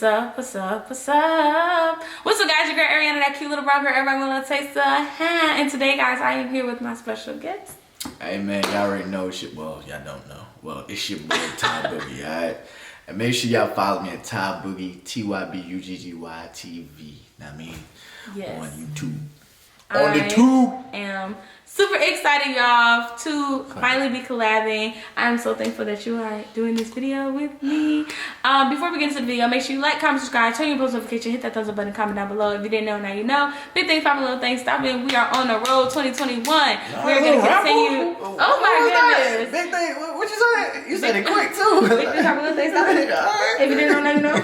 What's up, what's up, what's up? What's up, guys? Your girl Ariana, that cute little brown girl. Everybody want to taste the hand. And today, guys, I am here with my special guest. Hey, man, y'all already know it's your, well, y'all don't know. Well, it's your boy, Tybuggy, alright? And make sure y'all follow me at Tybuggy, Tybuggy TV. I mean, yes. On YouTube. On the tube. I am super excited, y'all, to finally be collabing. I'm so thankful that you are doing this video with me. Before we get into the video, make sure you like, comment, subscribe, turn your post notification, hit that thumbs up button, comment down below. If you didn't know, now you know. Big things, popping, little things, stopping. We are on the road 2021. We're going to continue. Oh my goodness. Big thing, what you say? You said it quick too. Big things, popping, little things, stopping. If you didn't know, now you know.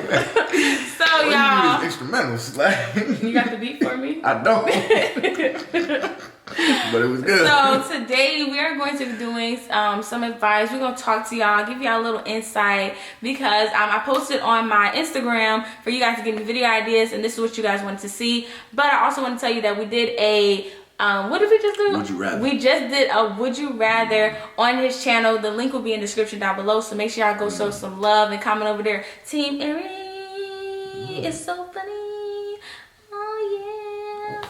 So, y'all. Instrumentals. Like, you got the beat for me? I don't. But it was good. So today we are going to be doing some advice. We're going to talk to y'all, give y'all a little insight because I posted on my Instagram for you guys to give me video ideas, and this is what you guys wanted to see. But I also want to tell you that we did a what did we just do? Would you rather? We just did a would you rather on his channel. The link will be in the description down below, so make sure y'all go show some love and comment over there. Team Airi, it's so funny.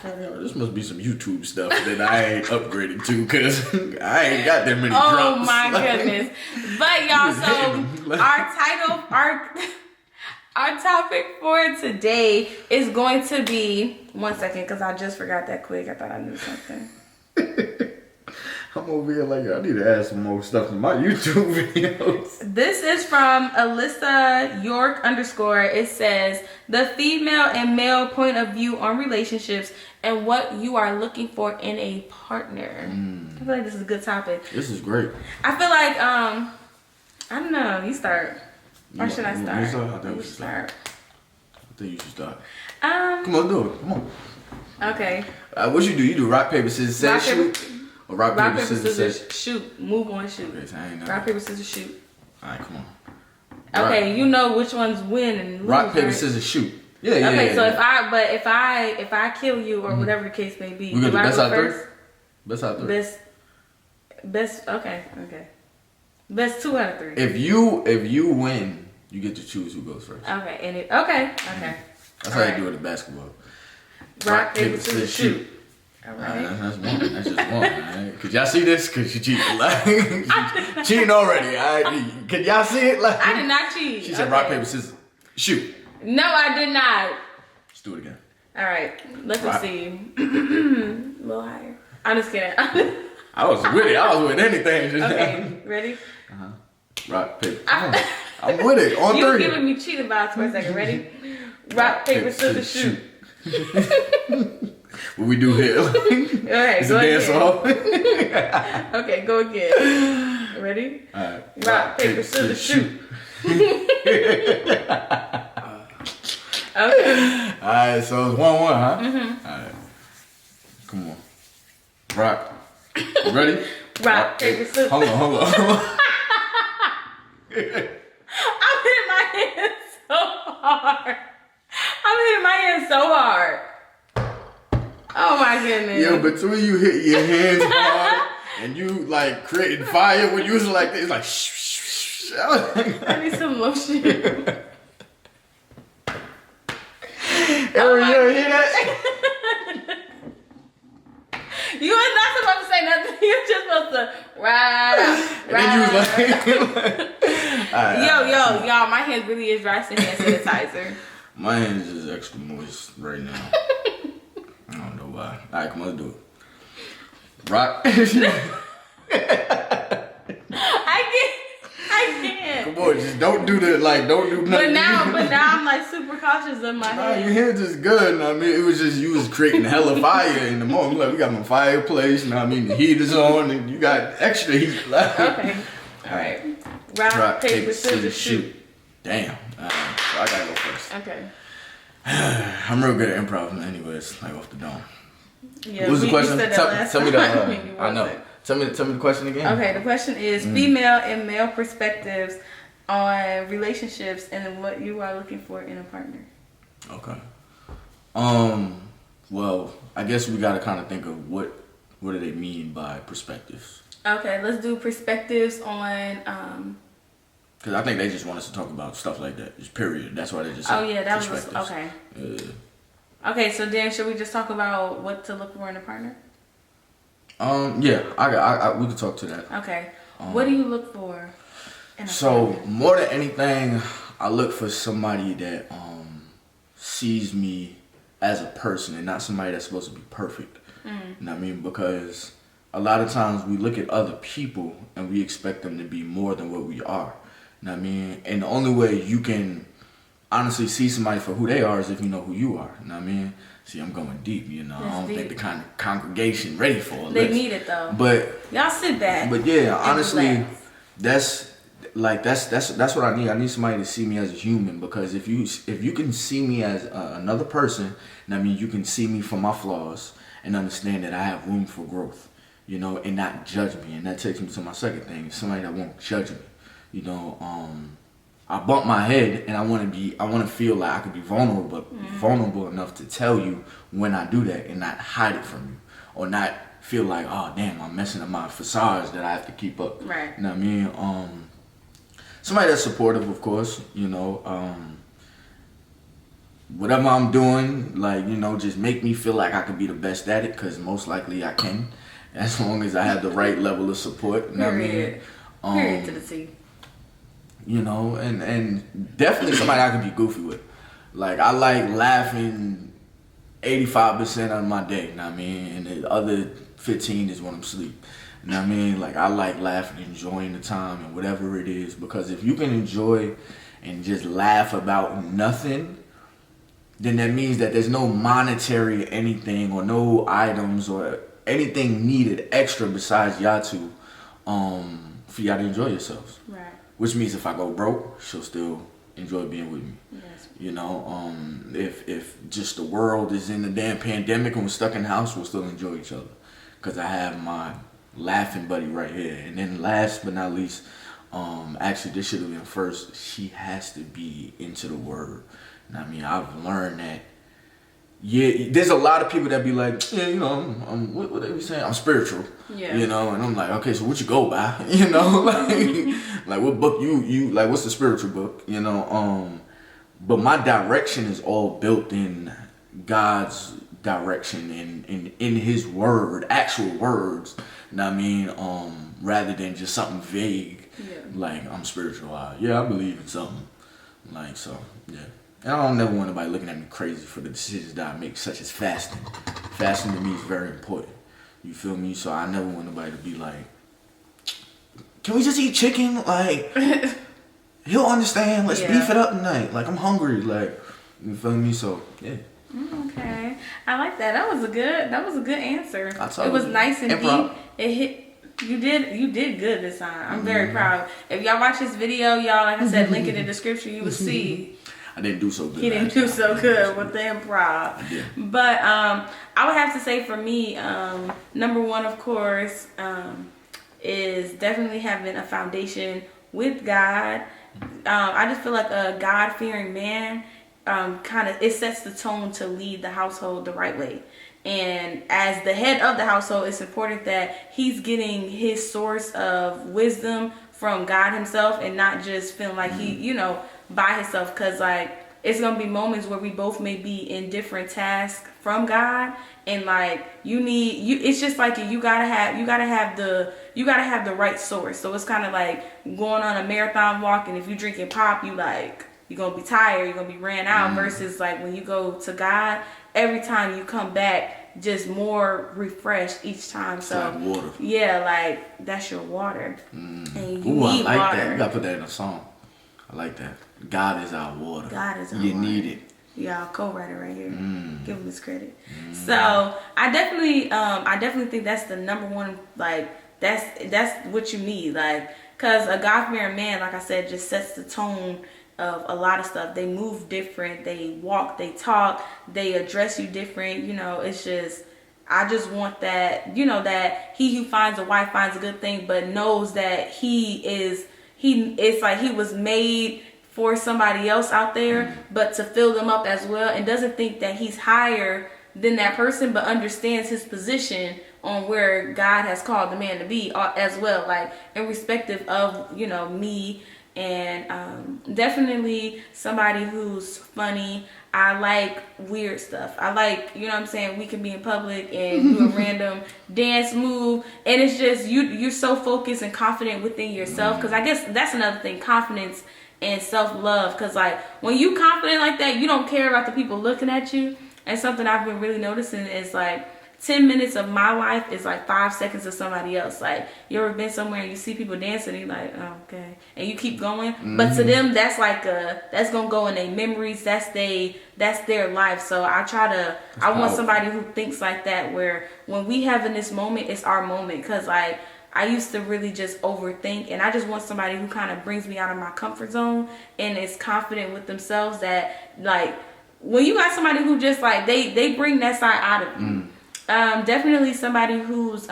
This must be some YouTube stuff that I ain't upgraded to because I ain't got that many drops. Oh my goodness. But y'all, so our topic for today is going to be, one second, because I just forgot that quick. I thought I knew something. I'm over here like, I need to add some more stuff in my YouTube videos. This is from Alyssa York _. It says, the female and male point of view on relationships and what you are looking for in a partner. I feel like this is a good topic. This is great. I feel like, I don't know, you start. Or should I start? I think you should start. I think you should start. Come on, do it. Come on. Okay. What you do? You do rock, paper, scissors, say shoot? Or rock, paper, scissors, shoot. Move on, shoot. Okay, so I ain't know. Rock, paper, scissors, shoot. Alright, come on. Okay, you know which ones win and lose, rock, paper, right? scissors, shoot. Yeah. Okay, so if I kill you or whatever the case may be, we gonna do best out of first? three? Best out of three. Best. Okay. Best 2 out of 3. If you win, you get to choose who goes first. Okay, and okay. That's how you do it in basketball. Rock, paper, scissors, shoot. All right. That's one. That's just one. Right? Could y'all see this? Cause you cheating, like cheating already. Alright. Can y'all see it? Like I did not cheat. She said rock, paper, scissors, shoot. No, I did not. Let's do it again. All right. Let's see. A little higher. I'm just kidding. I was with it. I was with anything. Just okay. Ready? Rock, paper. I'm with it. On 3. You giving me cheating vibes for a second. Ready? Rock, paper, scissors, shoot. What we do here? Okay, it's go a dance off. Okay, go again. Ready? Alright. Rock, paper, scissors, shoot. Okay. Alright, so it's 1-1, huh? Alright. Come on. Rock. Ready? Rock, paper, scissors. Hold on. I'm hitting my hand so hard. Oh my goodness. Yo, between you hit your hands hard and you like creating fire when you was like this, it's like shh. I need some lotion. Ever you hear that? You was not supposed to say nothing. You were just supposed to ride. And then you was like, y'all, my hands really is dry hand sanitizer. My hands is extra moist right now. I don't know why. Alright, come on, let's do it. Rock. I can't. Come on, just don't do nothing. But now I'm like super cautious of my hands. Your hands is good. I mean, it was just you was creating hella fire in the morning. Like we got my fireplace. I mean, the heat is on, and you got extra heat. Like, okay. All right. Rock, paper, scissors, shoot. Damn. So I gotta go first. Okay. I'm real good at improv, anyways. Like off the dome. Yeah. What was the question? Tell me the. I know. Tell me the question again. Okay, the question is female and male perspectives on relationships and what you are looking for in a partner. Okay. Well, I guess we gotta kind of think of what do they mean by perspectives. Okay, let's do perspectives on Because I think they just want us to talk about stuff like that. Just period. That's why they just. Oh yeah, that was okay. Okay, so then should we just talk about what to look for in a partner? Yeah, we could talk to that. Okay. What do you look for in a partner? More than anything, I look for somebody that sees me as a person and not somebody that's supposed to be perfect. You know what I mean? Because a lot of times we look at other people and we expect them to be more than what we are. You know what I mean? And the only way you can honestly see somebody for who they are is if you know who you are. You know what I mean? See, I'm going deep, you know. That's I don't deep. think the kind of congregation ready for it. They need it though. But y'all sit back. But yeah, honestly, relax. that's what I need. I need somebody to see me as a human, because if you can see me as another person, I mean, you can see me for my flaws and understand that I have room for growth, you know, and not judge me. And that takes me to my second thing: somebody that won't judge me. You know, I bump my head, and I want to feel like I could be vulnerable enough to tell you when I do that, and not hide it from you, or not feel like, oh damn, I'm messing up my facades that I have to keep up. Right. You know what I mean? Somebody that's supportive, of course. You know, whatever I'm doing, like, you know, just make me feel like I could be the best at it, because most likely I can, as long as I have the right level of support. You know what I mean? Period to the T. You know, and definitely somebody I can be goofy with. Like, I like laughing 85% of my day, you know what I mean? And the other 15 is when I'm asleep. You know what I mean? Like, I like laughing, enjoying the time and whatever it is. Because if you can enjoy and just laugh about nothing, then that means that there's no monetary anything or no items or anything needed extra besides y'all two for y'all to enjoy yourselves. Right. Which means if I go broke, she'll still enjoy being with me. Yes. You know, if just the world is in the damn pandemic and we're stuck in the house, we'll still enjoy each other. Because I have my laughing buddy right here. And then last but not least, actually this should have been first, she has to be into the word. You know what I mean? I've learned that. Yeah, there's a lot of people that be like, yeah, you know, what they be saying? I'm spiritual. Yeah. You know, and I'm like, okay, so what you go by? You know, like what book you like? What's the spiritual book? You know, but my direction is all built in God's direction and in His word, actual words. You know what I mean? Rather than just something vague. Yeah. Like, I'm spiritual. Yeah, I believe in something. Like, so yeah. And I don't never want anybody looking at me crazy for the decisions that I make, such as fasting. Fasting to me is very important. You feel me? So I never want nobody to be like, can we just eat chicken? Like, he'll understand. Let's beef it up tonight. Like, I'm hungry. Like, you feel me? So, yeah. Okay. I like that. That was a good answer. It was nice and improv. deep. It hit. You did good this time. I'm very proud. If y'all watch this video, y'all, like I said, link it in the description, you will see. I didn't do so good. He didn't do so good with the improv. But I would have to say for me, number one, of course, is definitely having a foundation with God. I just feel like a God-fearing man it sets the tone to lead the household the right way. And as the head of the household, it's important that he's getting his source of wisdom from God himself and not just feeling like he, you know, by himself. Because like it's gonna be moments where we both may be in different tasks from God, and like it's just like you gotta have the right source. So it's kind of like going on a marathon walk, and if you drinking pop, you're gonna be tired, you're gonna be ran out. Versus like when you go to God, every time you come back, just more refreshed each time. So like water. Yeah, like that's your water. And you I need like water. that. You gotta put that in a song. I like that. God is our water. God is our You water. need it. Yeah, co-writer right here. Give him his credit. So I definitely think that's the number one. Like that's what you need. Like, cause a God-fearing man, like I said, just sets the tone of a lot of stuff. They move different. They walk. They talk. They address you different. You know, it's just. I just want that. You know, that he who finds a wife finds a good thing, but knows that it's like he was made for somebody else out there, but to fill them up as well, and doesn't think that he's higher than that person, but understands his position on where God has called the man to be as well, like irrespective of, you know, me and definitely somebody who's funny. I like weird stuff. I like, you know what I'm saying, we can be in public and do a random dance move, and it's just you're so focused and confident within yourself, because I guess that's another thing, confidence and self-love, because like when you confident like that, you don't care about the people looking at you. And something I've been really noticing is like 10 minutes of my life is like 5 seconds of somebody else. Like, you ever been somewhere and you see people dancing and you're like, oh, okay, and you keep going, but to them that's like that's gonna go in their memories, that's their life. So I want somebody who thinks like that, where when we having this moment, it's our moment. Because like I used to really just overthink, and I just want somebody who kind of brings me out of my comfort zone and is confident with themselves, that like when you got somebody who just like they bring that side out of you. Definitely somebody who's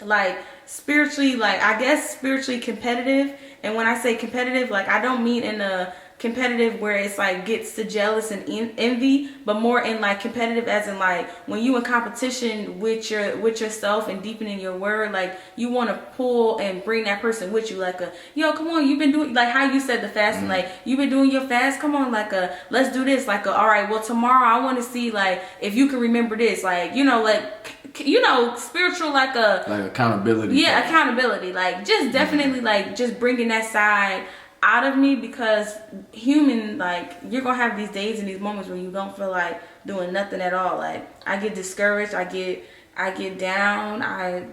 like spiritually, like I guess spiritually competitive. And when I say competitive, like I don't mean in a competitive where it's like gets to jealous and envy, but more in like competitive as in like when you in competition with yourself and deepening your word, like you want to pull and bring that person with you, like yo, come on, you've been doing, like how you said the fasting, like you've been doing your fast, come on, like let's do this, like all right, well tomorrow I want to see like if you can remember this, like spiritual, like accountability. Yeah, accountability, like just definitely like just bringing that side out of me, because human, like you're gonna have these days and these moments where you don't feel like doing nothing at all. Like I get discouraged, I get down,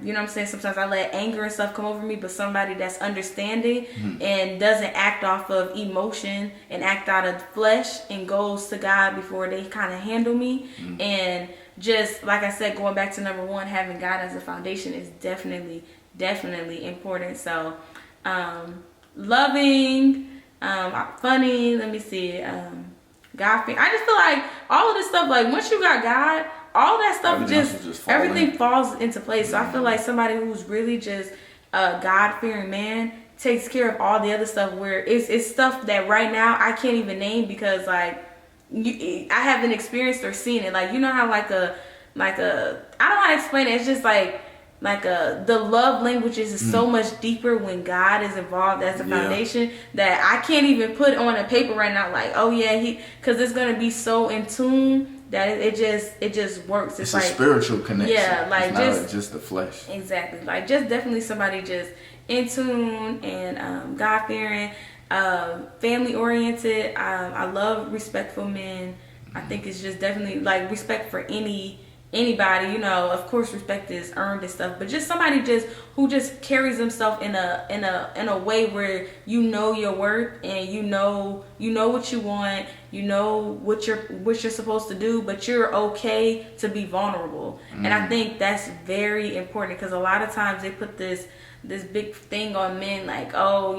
you know what I'm saying, sometimes I let anger and stuff come over me, but somebody that's understanding and doesn't act off of emotion and act out of flesh and goes to God before they kind of handle me. And just like I said, going back to number one, having God as a foundation is definitely important. So loving, funny, let me see, God, I just feel like all of this stuff, like once you got God, all that stuff everything falls into place. So I feel like somebody who's really just a God-fearing man takes care of all the other stuff, where it's stuff that right now I can't even name, because like I haven't experienced or seen it. Like, you know how like a I don't know how to explain it, it's just like the love languages is so much deeper when God is involved as a foundation, that I can't even put on a paper right now like, oh yeah, because it's gonna be so in tune that it just works. It's like a spiritual connection. Yeah, like it's not just the flesh. Exactly. Like just definitely somebody just in tune and God fearing, family oriented. I love respectful men. I think it's just definitely like respect for anybody, of course respect is earned and stuff, but just somebody who just carries himself in a way where you know your worth, and you know what you want, what you're supposed to do, but you're okay to be vulnerable. And I think that's very important, because a lot of times they put this big thing on men, like, oh,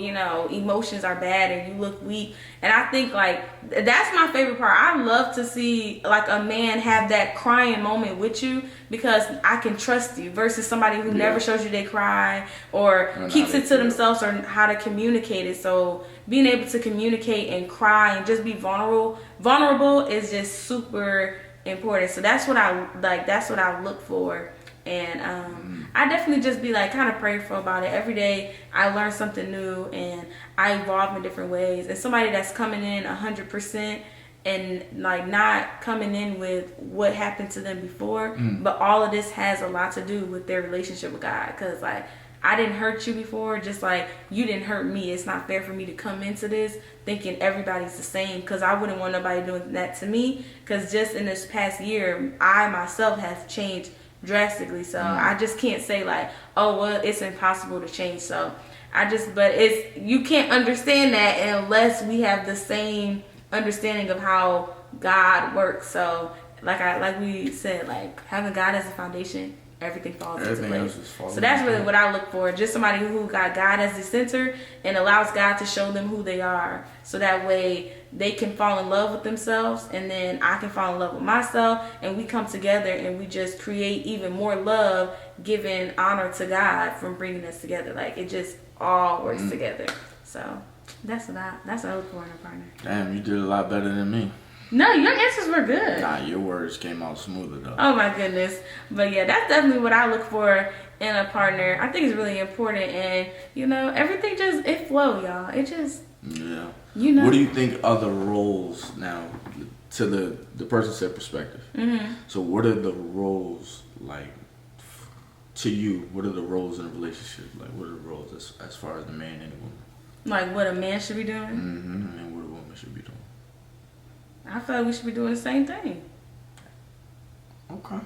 emotions are bad and you look weak. And I think like that's my favorite part. I love to see like a man have that crying moment with you, because I can trust you, versus somebody who never shows you they cry or keeps it to themselves, or how to communicate it. So being able to communicate and cry and just be vulnerable is just super important. So that's what I like, that's what I look for. And I definitely just be like kind of prayerful about it. Every day I learn something new and I evolve in different ways. And somebody that's coming in 100% and like not coming in with what happened to them before, but all of this has a lot to do with their relationship with God. Because like I didn't hurt you before, just like you didn't hurt me. It's not fair for me to come into this thinking everybody's the same, because I wouldn't want nobody doing that to me. Because just in this past year, I myself have changed drastically. So I just can't say like, oh well, it's impossible to change. So but you can't understand that unless we have the same understanding of how God works. So like we said, like having God as a foundation, everything falls into place. So that's really what I look for. Just somebody who got God as the center and allows God to show them who they are. So that way they can fall in love with themselves, and then I can fall in love with myself, and we come together and we just create even more love, giving honor to God from bringing us together. Like it just all works together. So that's what I look for in a partner. Damn, you did a lot better than me. No, your answers were good. Nah, your words came out smoother though. Oh my goodness. But yeah, that's definitely what I look for in a partner. I think it's really important, and you know, everything just it flow, y'all. It just you know. What do you think are the roles now to the person set perspective? Mm-hmm. So what are the roles like to you? What are the roles in a relationship? Like what are the roles as far as the man and the woman? Like what a man should be doing? Mm-hmm. And what a woman should be doing. I feel like we should be doing the same thing. Okay.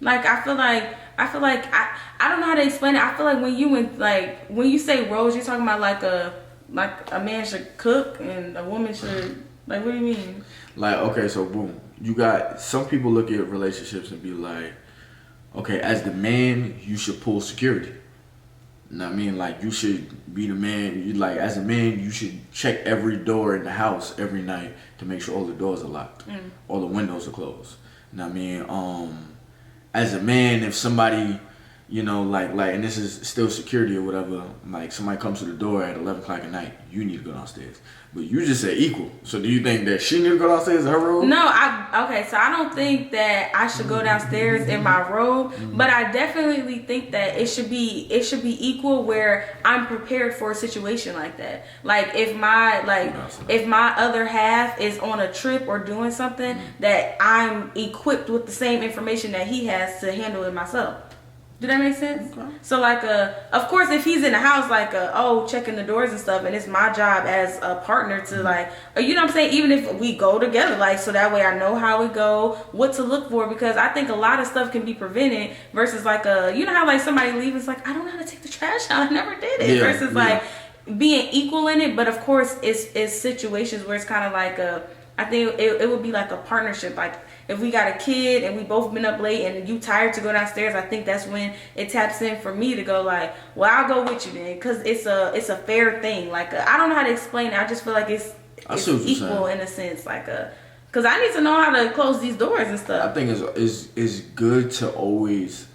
Like I feel like I don't know how to explain it. I feel like when you say roles, you're talking about like a man should cook and a woman should like. What do you mean? Like okay, so boom, you got some people look at relationships and be like, okay, as the man, you should pull security. You know what I mean? Like you should be the man. You like as a man, you should check every door in the house every night to make sure all the doors are locked, all the windows are closed. You know what I mean? As a man, if somebody, you know, like, and this is still security or whatever, like somebody comes to the door at 11 o'clock at night, you need to go downstairs. But you just said equal. So do you think that she need to go downstairs in her room? No, so I don't think that I should go downstairs in my robe, but I definitely think that it should be equal where I'm prepared for a situation like that. Like if my other half is on a trip or doing something, that I'm equipped with the same information that he has to handle it myself. Did that make sense? Okay. So like of course if he's in the house like checking the doors and stuff, and it's my job as a partner to like you know what I'm saying, even if we go together, like so that way I know how we go, what to look for, because I think a lot of stuff can be prevented versus like you know how like somebody leaves, it's like I don't know how to take the trash out, I never did it, versus like being equal in it. But of course it's situations where it's kind of like I think it would be like a partnership. Like if we got a kid and we both been up late and you tired to go downstairs, I think that's when it taps in for me to go like, well, I'll go with you then, because it's a fair thing. Like I don't know how to explain it. I just feel like it's equal in a sense, like because I need to know how to close these doors and stuff. I think it's good to always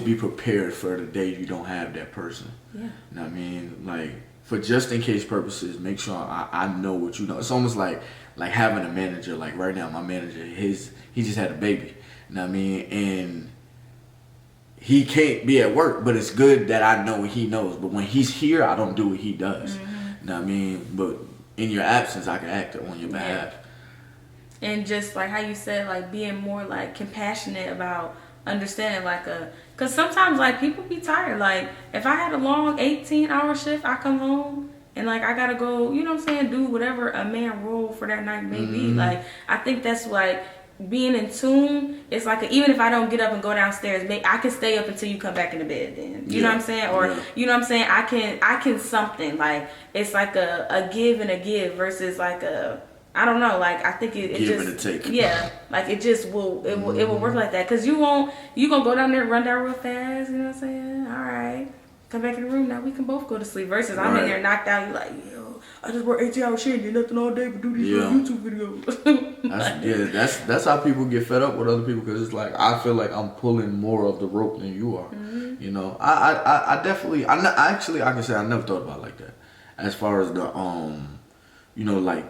be prepared for the day you don't have that person. Yeah. You know what I mean? Like for just in case purposes, make sure I know what you know. It's almost like having a manager. Like right now, my manager, he just had a baby. You know what I mean? And he can't be at work, but it's good that I know what he knows. But when he's here, I don't do what he does. You know what I mean? But in your absence, I can act on your behalf. And just like how you said, like being more like compassionate about understanding, like because sometimes like people be tired. Like if I had a long 18-hour shift, I come home and like I gotta go, you know what I'm saying, do whatever a man role for that night may be. Like I think that's like being in tune. It's like even if I don't get up and go downstairs, I can stay up until you come back in the bed then. You know what I'm saying? Or you know what I'm saying, I can something. Like it's like a give and a give versus like a, I don't know, like I think it give just and a take. Yeah, like it just will it will work like that, because you gonna go down there and run down real fast, you know what I'm saying? All right, come back in the room, now we can both go to sleep, versus I'm in there knocked out, you like, yo, I just work 18 hours shit, did nothing all day but do these YouTube videos. That's how people get fed up with other people, because it's like I feel like I'm pulling more of the rope than you are. You know, I definitely I can say I never thought about it like that, as far as the you know, like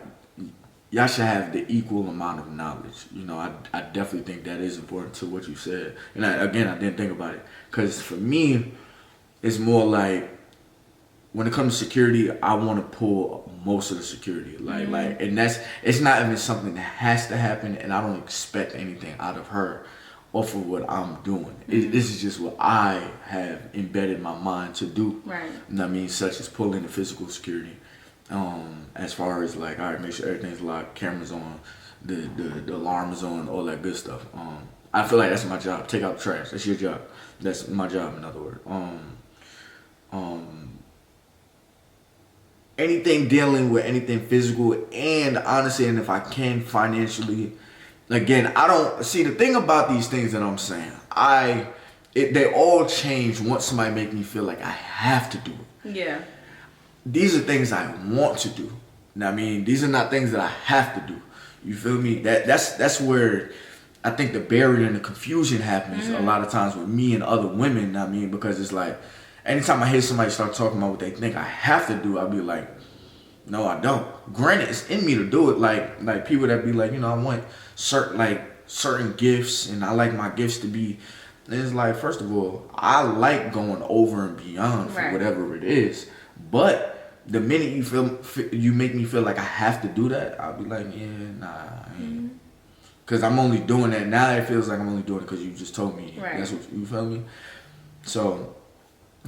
y'all should have the equal amount of knowledge. You know, I definitely think that is important to what you said. And I didn't think about it. Because for me, it's more like, when it comes to security, I want to pull most of the security. And it's not even something that has to happen, and I don't expect anything out of her off of what I'm doing. This is just what I have embedded my mind to do. Right. You know what I mean? Such as pulling the physical security. As far as like, all right, make sure everything's locked, cameras on, the alarm is on, all that good stuff. I feel like that's my job. Take out the trash. That's your job. That's my job, in other words. Anything dealing with anything physical, and honestly, and if I can financially, again, I don't see the thing about these things that I'm saying. They all change once somebody make me feel like I have to do it. Yeah. These are things I want to do. Now, I mean, these are not things that I have to do. You feel me? That's where I think the barrier and the confusion happens a lot of times with me and other women. I mean, because it's like, anytime I hear somebody start talking about what they think I have to do, I'll be like, No, I don't. Granted, it's in me to do it. Like people that be like, you know, I want certain gifts, and I like my gifts to be. And it's like, first of all, I like going over and beyond for whatever it is. But the minute you make me feel like I have to do that, I'll be like, yeah, nah, I ain't. Because I'm only doing that now. It feels like I'm only doing it because you just told me. That's what you feel me. So.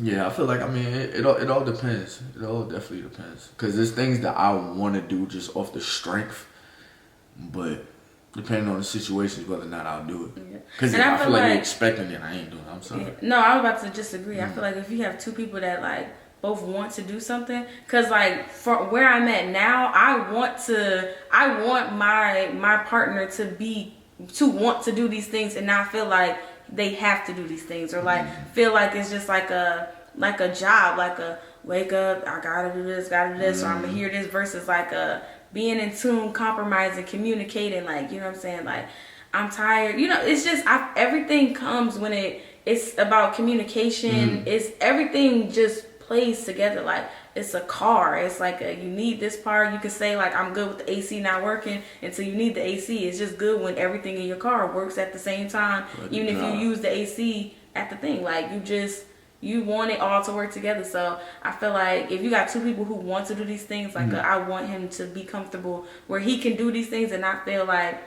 Yeah, I feel like, I mean, it all depends. It all definitely depends. Because there's things that I want to do just off the strength, but depending on the situations, whether or not I'll do it. Because I feel like you're expecting it, I ain't doing it. I'm sorry. Yeah. No, I was about to disagree. I feel like if you have two people that, like, both want to do something, because, like, for where I'm at now, I want my partner to want to do these things and not feel like they have to do these things, or like feel like it's just like a job, like a wake up, I gotta do this, or I'm gonna hear this, versus like being in tune, compromising, communicating, like, you know what I'm saying, like, I'm tired, you know, it's just everything comes when it's about communication. It's everything just plays together. Like, it's a car. It's like you need this part. You can say like, I'm good with the AC not working until you need the AC. It's just good when everything in your car works at the same time, even if you use the AC at the thing. Like, you want it all to work together. So I feel like if you got two people who want to do these things, like I want him to be comfortable where he can do these things and not feel like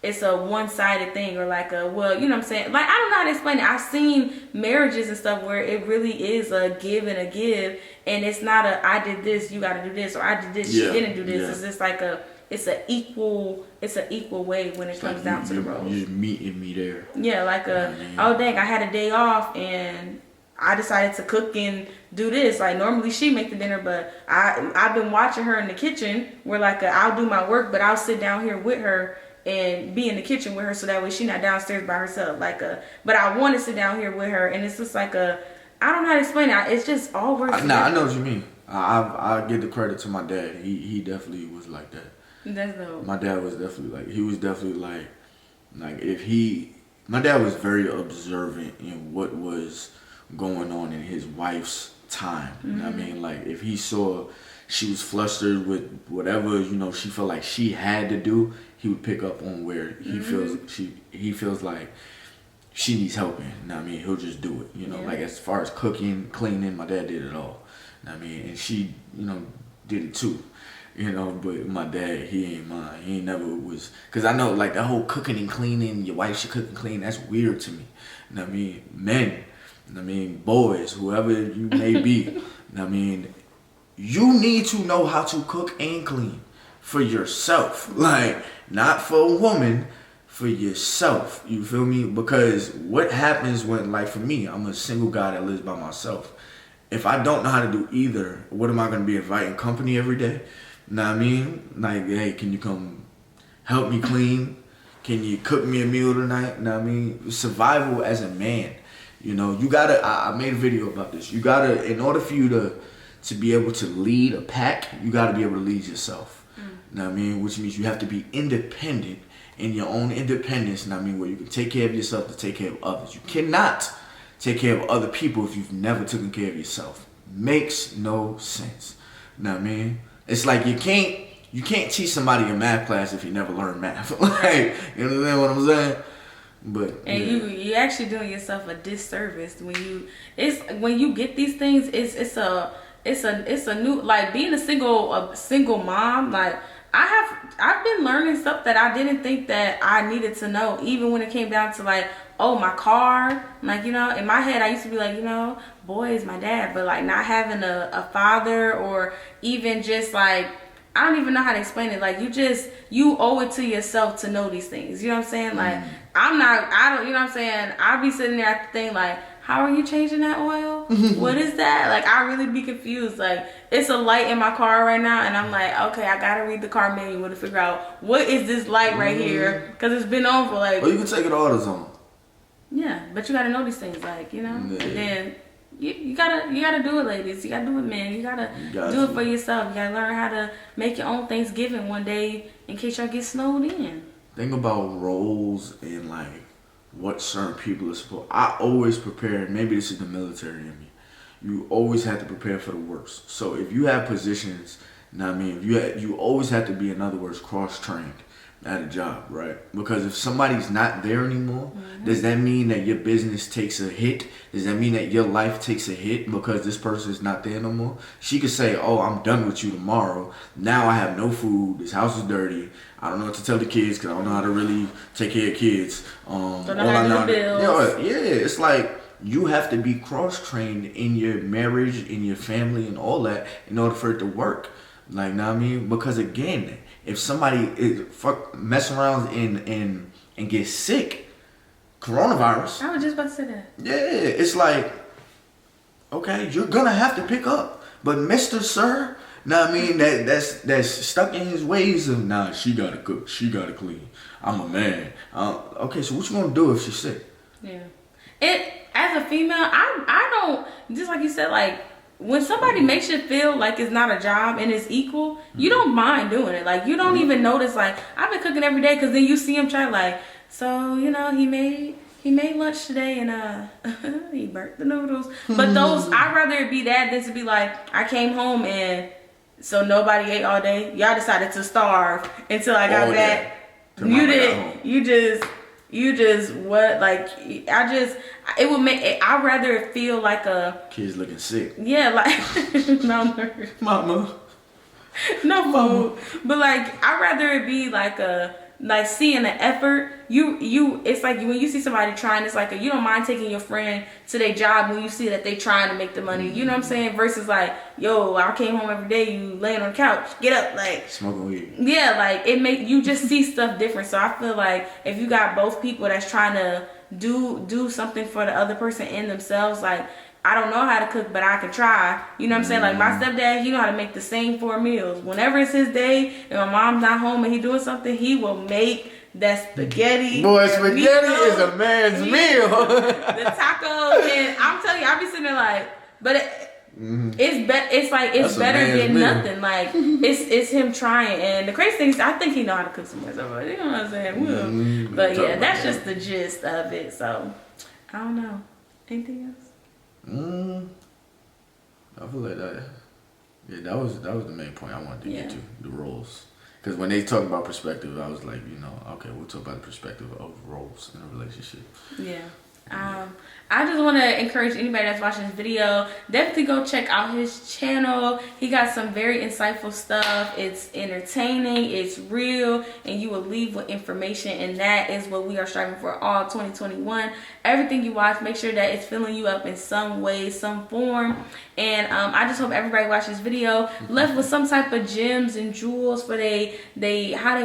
it's a one-sided thing, or like well, you know what I'm saying? Like, I don't know how to explain it. I've seen marriages and stuff where it really is a give and a give, and it's not I did this, you got to do this, or I did this, she didn't do this. It's just like it's an equal way when it comes down to the roles. You're meeting me there. Yeah, like oh dang, I had a day off and I decided to cook and do this. Like, normally she make the dinner, but I've been watching her in the kitchen where like I'll do my work, but I'll sit down here with her and be in the kitchen with her, so that way she's not downstairs by herself. Like but I want to sit down here with her, and it's just like I don't know how to explain it. It's just all works. Nah, I know what you mean. I give the credit to my dad. He definitely was like that. That's dope. My dad was definitely like my dad was very observant in what was going on in his wife's time. You know what I mean? Like, if he saw she was flustered with whatever, you know, she felt like she had to do, he would pick up on where he feels like she needs helping. You know what I mean? He'll just do it. You know, like, as far as cooking, cleaning, my dad did it all. You know what I mean? And she, you know, did it too. You know, but my dad, he ain't mine. He ain't never was, because I know, like, the whole cooking and cleaning, your wife should cook and clean, that's weird to me. You know what I mean? Men, you know what I mean, boys, whoever you may be, you know what I mean, you need to know how to cook and clean for yourself. Like, not for a woman, for yourself. You feel me? Because what happens when, like, for me, I'm a single guy that lives by myself. If I don't know how to do either, what am I going to be, inviting company every day? You know what I mean? Like, hey, can you come help me clean? Can you cook me a meal tonight? You know what I mean? Survival as a man. You know, you gotta, I made a video about this. You gotta, in order for you to be able to lead a pack, you gotta be able to lead yourself. You know what I mean? Which means you have to be independent in your own independence. You know what I mean? Where you can take care of yourself to take care of others. You cannot take care of other people if you've never taken care of yourself. Makes no sense. You know what I mean? It's like you can't teach somebody a math class if you never learned math. Like, you know what I'm saying? But and you actually doing yourself a disservice when you get these things. It's a new, like, being a single mom. Like, I've been learning stuff that I didn't think that I needed to know, even when it came down to, like, oh, my car. Like, you know, in my head I used to be like, you know, boy is my dad, but like not having a father, or even just like, I don't even know how to explain it. Like, you owe it to yourself to know these things. You know what I'm saying? Like, you know what I'm saying? I'll be sitting there at the thing like, how are you changing that oil? What is that? Like, I really be confused. Like, it's a light in my car right now, and I'm like, okay, I gotta read the car manual to figure out what is this light right here, because it's been on for like. Well, you can take it AutoZone. Yeah, but you gotta know these things, like, you know, and then you gotta do it, ladies. You gotta do it, man. You gotta do it for yourself. You gotta learn how to make your own Thanksgiving one day in case y'all get snowed in. Think about roles and like what certain people are supposed. I always prepare. Maybe this is the military in me. You always have to prepare for the worst. So if you have positions Know what I mean? You always have to be, in other words, cross-trained at a job, right? Because if somebody's not there anymore, does that mean that your business takes a hit? Does that mean that your life takes a hit because this person is not there no more? She could say, oh, I'm done with you tomorrow. Now I have no food. This house is dirty. I don't know what to tell the kids because I don't know how to really take care of kids. Don't know how to do the bills. Yeah, it's like you have to be cross-trained in your marriage, in your family, and all that in order for it to work. Like, know what I mean? Because again, if somebody mess around and get sick, coronavirus. I was just about to say that. Yeah, it's like, okay, you're gonna have to pick up. But Mr. Sir, know what I mean, that's stuck in his ways of, nah, she gotta cook, she gotta clean. I'm a man. Okay, so what you gonna do if she's sick? Yeah. As a female, I don't, just like you said, like, when somebody makes you feel like it's not a job and it's equal, you don't mind doing it. Like, you don't even notice, like, I've been cooking every day, because then you see him try, like, so, you know, he made lunch today and he burnt the noodles. But those, I'd rather it be that than to be like, I came home and so nobody ate all day. Y'all decided to starve until I got back. Yeah. You just what, like, it would make it, I'd rather it feel like a kid's looking sick. Yeah, like Mama. No food. But like, I'd rather it be like seeing the effort. It's like when you see somebody trying, it's like you don't mind taking your friend to their job when you see that they trying to make the money. You know what I'm saying? Versus like, yo, I came home every day, you laying on the couch, get up, like smoking weed. Yeah, like you just see stuff different. So I feel like if you got both people that's trying to do something for the other person and themselves, like, I don't know how to cook, but I can try. You know what I'm saying? Like, my stepdad, he know how to make the same 4 meals. Whenever it's his day and my mom's not home and he doing something, he will make that spaghetti. Boy, spaghetti is a man's meal. The tacos, and I'm telling you, I'll be sitting there like, but it's better than nothing. Like, it's him trying. And the crazy thing is, I think he know how to cook some more stuff. You know what I'm saying? But yeah, that's just the gist of it. So I don't know. Anything else? I feel like that. Yeah, that was the main point I wanted to get to, the roles. Because when they talk about perspective, I was like, you know, okay, we'll talk about the perspective of roles in a relationship. Yeah. I just want to encourage anybody that's watching this video, definitely go check out his channel. He got some very insightful stuff. It's entertaining, it's real, and you will leave with information, and that is what we are striving for all 2021. Everything you watch, make sure that it's filling you up in some way, some form. And I just hope everybody watch this video left with some type of gems and jewels for how they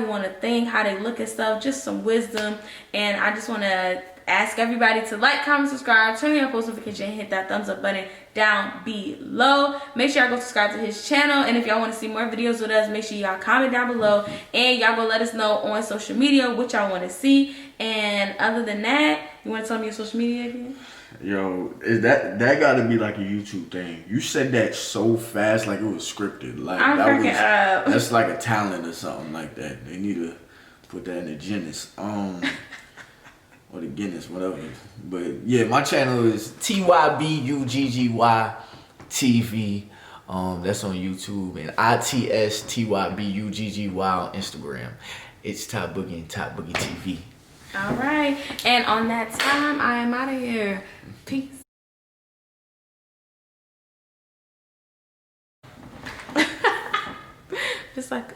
want to think, how they look at stuff, just some wisdom. And I just want to ask everybody to like, comment, subscribe, turn on your post notification, and hit that thumbs up button down below. Make sure y'all go subscribe to his channel, and if y'all want to see more videos with us, make sure y'all comment down below, and y'all go let us know on social media what y'all want to see. And other than that, you want to tell me your social media again? Yo, that got to be like a YouTube thing. You said that so fast, like it was scripted. Like I'm cracking up. That's like a talent or something like that. They need to put that in the Guinness. Or the Guinness, whatever. But yeah, my channel is TYBUGGY TV. That's on YouTube, and ITSTYBUGGY on Instagram. It's Tybuggy and Tybuggy TV. All right, and on that time, I am out of here. Peace. Just like.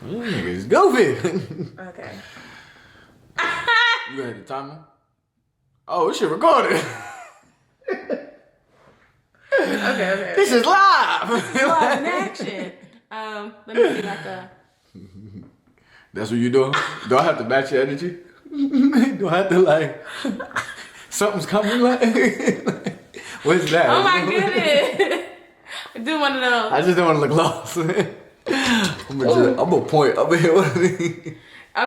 Niggas goofy. Okay. You got the timer? Oh, this shit recorded. Okay. This is live. This is live in action. Let me see like a. That's what you doing? Do I have to match your energy? Do I have to like something's coming like? What's that? Oh my goodness. Do one of those. I just don't want to look lost. I'm gonna point up here.